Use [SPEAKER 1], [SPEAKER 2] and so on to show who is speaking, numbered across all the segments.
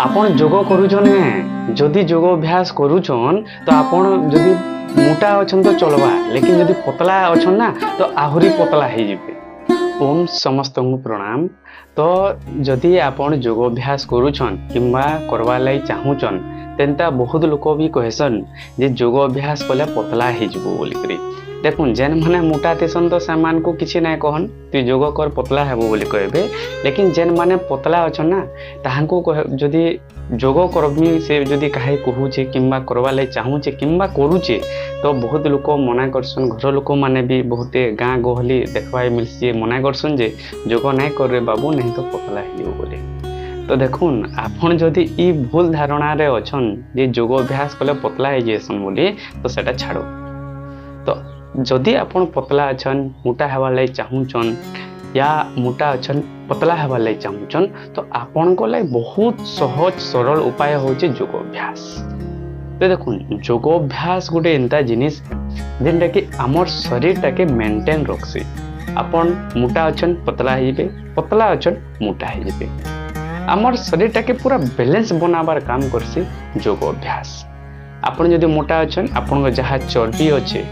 [SPEAKER 1] आपण जोग करूछन ने जदि जोग अभ्यास करूछन तो आपण जदि मोटा अछन तो चलबा लेकिन जदि पतला अछन ना तो आहुरी पतला हो जिवे। ओम समस्त प्रणाम। तो जदि आपण जोग अभ्यास करूछन किंबा करवा लाई चाहूछन तेनता बहुत लोक भी कहसन जे जोग अभ्यास कले पतला हो जिवो बोली करी। देखुन जेन माने मोटा तेसन तो सामान को किछि नै कहन तु जोग कर पतला हेबो बोली कहबे, लेकिन जेन माने पतला अछन ना ताहांको जदि जोग करबी से जदि काहे कहूचे किंबा करवा लाई चाहूचे किंबा करूचे तो बहुत लोक मना करसन। घर लोक माने भी बहुत गाँ गहली देखवाय मिलसी मना करसन जे जोग नै करे बाबू नहीं तो पतला हेबो बोली। तो देखुन आपण जदि ई भूल धारणा रे अछन जे जोग अभ्यास कले पतला हे जेसन बोली तो सेटा छाड़ो। तो जदि आपण पतला अछन मोटा हेबा लाई चाहूचन या मोटा अछन पतला हेबा लाई चाहूचन तो आपण को लाई बहुत सहज सरल उपाय होचे योग अभ्यास। तो देखुन योग अभ्यास गोटे एंता जिनिस जेनटा कि हमर शरीर टाके मेंटेन रखसी। आपण मोटा अछन पतला हेबे, पतला अछन मोटा हेबे, हमर शरीर टाके पूरा बैलेंस बनाबार काम करसी योग अभ्यास। आपण जदि मोटा अछन आपण को जहा चर्बी अच्छे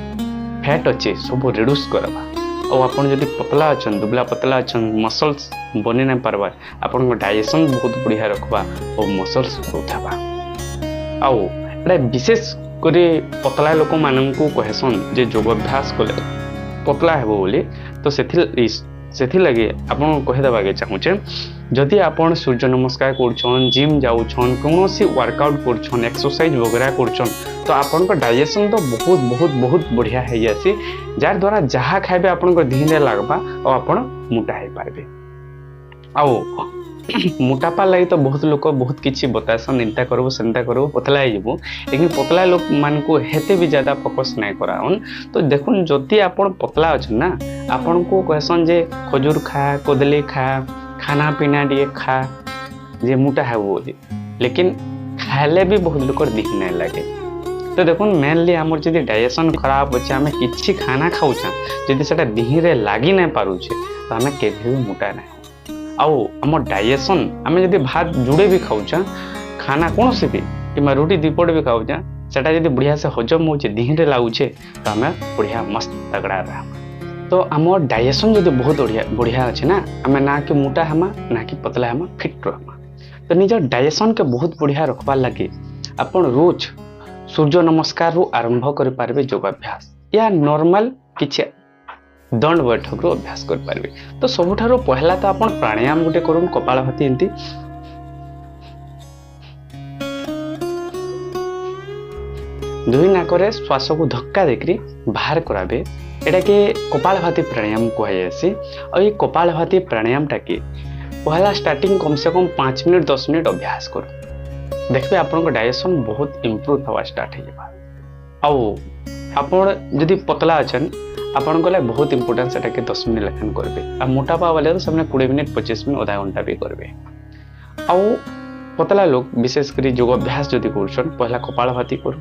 [SPEAKER 1] फैट अच्छे सब रिड्यूस करवा और आपण जदि पतला अछन दुबला पतला अछन मसल्स बनी नहीं पारबा आपण को डाइजेशन बहुत बढ़िया रखबा और मसल्स ग्रोथ हबा। आउ एटा विशेष करे पतला लोक मानन को कहसन जे योग अभ्यास कले पतला हेबो बोली। तो सेथि लगे आपण कहि देबा के चाहूचे जदि आपण सूर्य नमस्कार करछन जिम जाउछन कोनोसी वर्कआउट करछन एक्सरसाइज वगैरह करछन तो आपण को डाइजेशन तो बहुत बहुत बहुत बढ़िया है जासी जार द्वारा जहा खाइबे आपण को धीरे लागबा और आपण मोटा हे पारबे। आउ मोटापा लगी तो बहुत लोग बहुत किछि बतासन इंता करबो सेंता करबो पतला हे जेबो, लेकिन पतला लोक मान को हेते भी ज्यादा फोकस नहीं कराउन। तो देखुन जदि आपण पतला अछन ना आपण को कहसन जे खजूर खा कदली खा खाना पीना दिए खा जे मोटा है बोली, लेकिन खाले भी बहुत लोग दिख नहीं लगे। तो देखुन मेनली आमर जदि डाइजेशन खराब अच्छे आम कि खाना खाऊचा जदि सेटा दिहरे लगी नहीं पारुचे तो आम केभी भी मोटा नहीं। आउ आम डाइजेशन आम जदि भात जुड़े भी खाऊचा खाना कौन से भी कि रुटी दीपट भी खाऊचा सेटा जदि बढ़िया से हजम हो दिहरे लगुचे तो आम बढ़िया मस्त तगड़ा रहा। तो आम डाइजेशन जदि बहुत बढ़िया अच्छे ना आम ना कि मोटा हमा ना कि पतला हमा फिट रहमा। तो निज डाइजेशन के बहुत बढ़िया रखबार लगे आपण रोज सूर्य नमस्कार रू आरंभ कर पारबे योगाभ्यास या नॉर्मल किछि दंड बैठक रो अभ्यास कर पारबे। तो सबुठारो पहला तो आपण प्राणायाम गोटे करूम कपालभाति एंती दुई नाकरे श्वास को धक्का देकरी बाहर कराबे एटा के कपालभाति प्राणायाम कहसी। और ये कपालभाति प्राणायाम टाके पहला स्टार्टिंग कम से कम 5 मिनट 10 मिनट अभ्यास करो देखबे आपन को डाइजेशन बहुत इंप्रूव हवा स्टार्ट हो जाबा। आउ आपण जदि पतला अछन आपन को बहुत इंपोर्टेंट सेटा के 10 मिनट लेखन करबे आ मोटापा वाले तो सबने 20 मिनट 25 मिनट आधा घंटा भी करबे। आउ पतला लोग विशेष करी योग अभ्यास जदि करछन पहला कपालभाति करू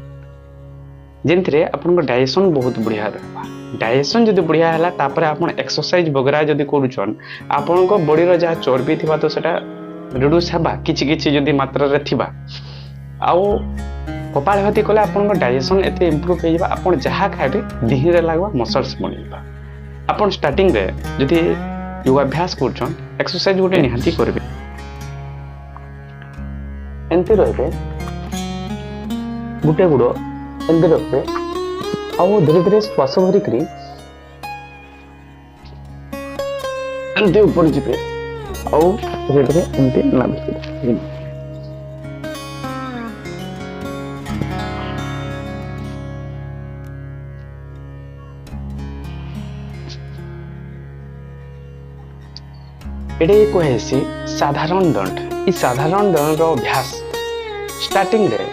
[SPEAKER 1] जेंतरे आपन को डाइजेशन बहुत बढ़िया रहबा। डाइजेशन जदि बढ़िया हैला तापर आपन एक्सरसाइज वगैरह जदि करूछन आपन को बॉडी रो जा चर्बी थिबा तो सेटा रिड्यूस हेबा किछि किछि जदि मात्रा रे थिबा। आउ कपालभाति कले आपन को डाइजेशन एते इंप्रूव हे जाबा आपन जहा खाइबे धीरे लागबा मसल्स बनिबा। आपन स्टार्टिंग रे जदि योगाभ्यास करछन एक्सरसाइज गोटे निहाती करबे एंते रहबे गुटे गुडो एंते रहबे आउ धीरे धीरे श्वास भरी करी एंते ऊपर जिबे आउ धीरे धीरे एंते नाभिबे। एडे कहेसी साधारण दंड। इस साधारण दंड रो अभ्यास स्टार्टिंग रे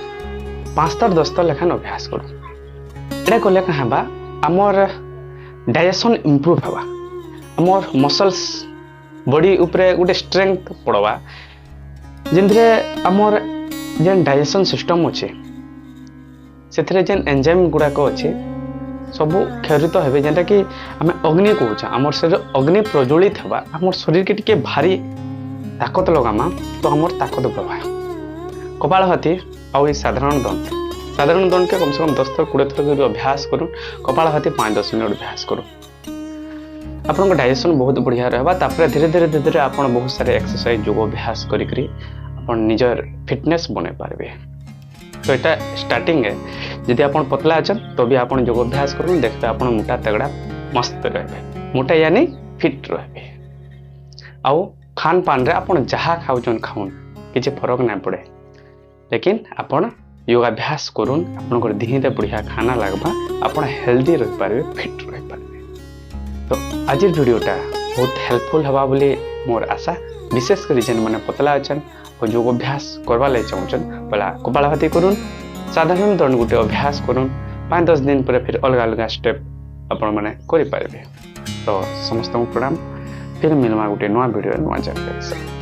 [SPEAKER 1] 5 तर 10 तर लेखन अभ्यास करो। एडा कले कहाबा हमर डाइजेशन इंप्रूव हवा हमर मसल्स बॉडी ऊपर गोटे स्ट्रेंथ पड़वा जेंथरे हमर जेन डाइजेशन सिस्टम अच्छे से जेन एंजाइम गुड़ाक अच्छे सबू क्षरित हेबे जेंटा कि आम अग्नि कहूँ आम शरीर अग्नि प्रज्वलित हवा आम शरीर के टिके भारी ताकत लगामा तो हमर ताकत बढ़वा कपालभाति आउ साधारण दंड के कम से कम 10 थर 20 थर अभ्यास करूँ। कपालभाति 5-10 मिनट अभ्यास करूँ। आपन डाइजेशन बहुत बढ़िया रहबा। तापर धीरे धीरे आप बहुत सारे एक्सरसाइज योग अभ्यास करी अपन निजर फिटनेस बने पारबे। तो এটা स्टार्टिंग है। यदि आप पतला अच्छा तो भी आप योग अभ्यास करूँ, देखते आप मोटा तगड़ा मस्त रहे। मोटा यानी फिट रहे। आउ खान पान रे आप जहाँ खाऊन खाऊन किसी फरक ना पड़े, लेकिन आपण योगाभ्यास करूँ। आप देहते बढ़िया खाना लगवा, आप हेल्दी रही पारे, फिट रही पारे। तो आज वीडियोटा बहुत हेल्पफुल हवा बोली मोर आशा। विशेषकर जेन मैंने पतला अच्छा और योग अभ्यास करवा लगे चाहून बोला कपालभाति करूँ, साधारण दंड गोटे अभ्यास करूँ। 5-10 दिन पर फिर अलग अलग स्टेप आपण मैंने करें। तो समस्त प्रणाम। फिर मिलवा गोटे नुआ वीडियो नुआ जानकारी।